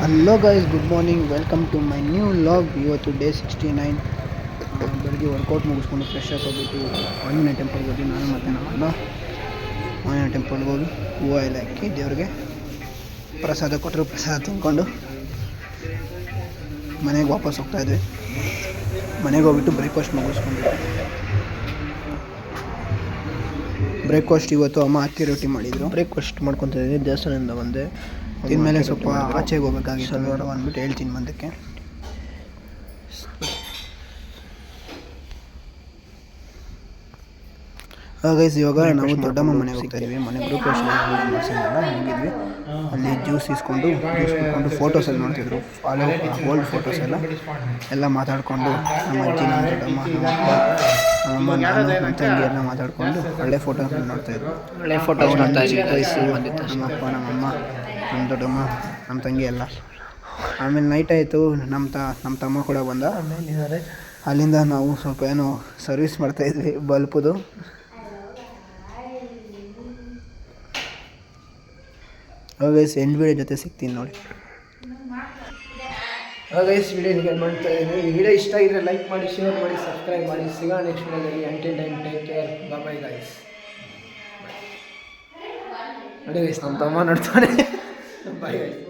Hello guys, good morning. Welcome to my new vlog. ಇವತ್ತು day 69. ಬೆಳಗ್ಗೆ workout ಮುಗಿಸ್ಕೊಂಡು fresh ಆಗಿ ಹೋಗ್ಬಿಟ್ಟು ಆಂಜನೇಯ ಟೆಂಪಲ್ಗೆ ಹೋಗಿ ನಾನು ಮತ್ತು ನಮ್ಮ ಅಣ್ಣ ಆಂಜನೇಯ ಟೆಂಪಲ್ಗೆ ಹೋಗಿ ಹೂವು ಎಲ್ಲ ಹಾಕಿ ದೇವ್ರಿಗೆ ಪ್ರಸಾದ ಕೊಟ್ಟರು. ಪ್ರಸಾದ ತಿಂದ್ಕೊಂಡು ಮನೆಗೆ ವಾಪಸ್ ಹೋಗ್ತಾಯಿದ್ವಿ. ಮನೆಗೆ ಹೋಗ್ಬಿಟ್ಟು ಬ್ರೇಕ್ಫಾಸ್ಟ್ ಮುಗಿಸ್ಕೊಂಡ್ಬಿಟ್ಟು ಬ್ರೇಕ್ಫಾಸ್ಟ್ ಇವತ್ತು ಅಮ್ಮ ಅಕ್ಕಿ ರೊಟ್ಟಿ ಮಾಡಿದರು. ಬ್ರೇಕ್ಫಾಸ್ಟ್ ಮಾಡ್ಕೊತಿದ್ದೀನಿ. ದೇವಸ್ಥಾನದಿಂದ ಬಂದೆ. ಇನ್ಮೇಲೆ ಸ್ವಲ್ಪ ಆಚೆಗೆ ಹೋಗ್ಬೇಕಾಗಿತ್ತು ನೋಡ ಅಂದ್ಬಿಟ್ಟು ಹೇಳ್ತೀನಿ ಮುಂದಕ್ಕೆ. ಗೈಸ್, ಇವಾಗ ನಾವು ದೊಡ್ಡಮ್ಮ ಮನೆಗೆ ಹೋಗ್ತಾ ಇದ್ವಿ. ಮನೆ ಬ್ರೇಕ್ಫಾಸ್ಟ್ ಮಾಡಿಸಿದ್ರಲ್ಲ, ಹೋಗಿದ್ವಿ. ಅಲ್ಲಿ ಜ್ಯೂಸ್ ಇಸ್ಕೊಂಡು ಫೋಟೋಸ್ ಎಲ್ಲ ನೋಡ್ತಿದ್ರು. ಓಲ್ಡ್ ಫೋಟೋಸ್ ಎಲ್ಲ ಮಾತಾಡಿಕೊಂಡು ನಮ್ಮ ಅಜ್ಜಿ, ನಮ್ಮ ದೊಡ್ಡಮ್ಮ, ನಮ್ಮ ನಾನು, ನಮ್ಮ ತಂಗಿ ಎಲ್ಲ ಮಾತಾಡಿಕೊಂಡು ಒಳ್ಳೆ ಫೋಟೋಸ್ ನೋಡ್ತಾಯಿದ್ರು. ಒಳ್ಳೆ ಫೋಟೋಸ್ ವಯಸ್ಸು ನಮ್ಮ ಅಪ್ಪ, ನಮ್ಮಮ್ಮ, ನಮ್ಮ ದೊಡ್ಡಮ್ಮ, ನಮ್ಮ ತಂಗಿ ಎಲ್ಲ. ಆಮೇಲೆ ನೈಟ್ ಆಯಿತು. ನಮ್ಮ ತಮ್ಮ ಕೂಡ ಬಂದ. ಅಲ್ಲಿಂದ ನಾವು ಸ್ವಲ್ಪ ಏನೋ ಸರ್ವಿಸ್ ಮಾಡ್ತಾಯಿದ್ವಿ ಬಲ್ಪದು. ಗೈಸ್, ಎಂಡ್ ವಿಡಿಯೋ ಜೊತೆ ಸಿಗ್ತೀನಿ ನೋಡಿ. ಗೈಸ್, ವಿಡಿಯೋ ನಿಮಗೆ ಮಾಡ್ತಾ ಇದ್ದೀನಿ. ಈ ವಿಡಿಯೋ ಇಷ್ಟ ಆಗಿದ್ರೆ ಲೈಕ್ ಮಾಡಿ, ಶೇರ್ ಮಾಡಿ, ಸಬ್ಸ್ಕ್ರೈಬ್ ಮಾಡಿ. ಸಿಗೋಣ ನೆಕ್ಸ್ಟ್ ವಿಡಿಯೋದಲ್ಲಿ. Until time, take care, bye guys. ನೋಡಿ ಗೈಸ್, ನಮ್ಮ ತಮ್ಮ ನೋಡ್ತಾನೆ. Bye guys.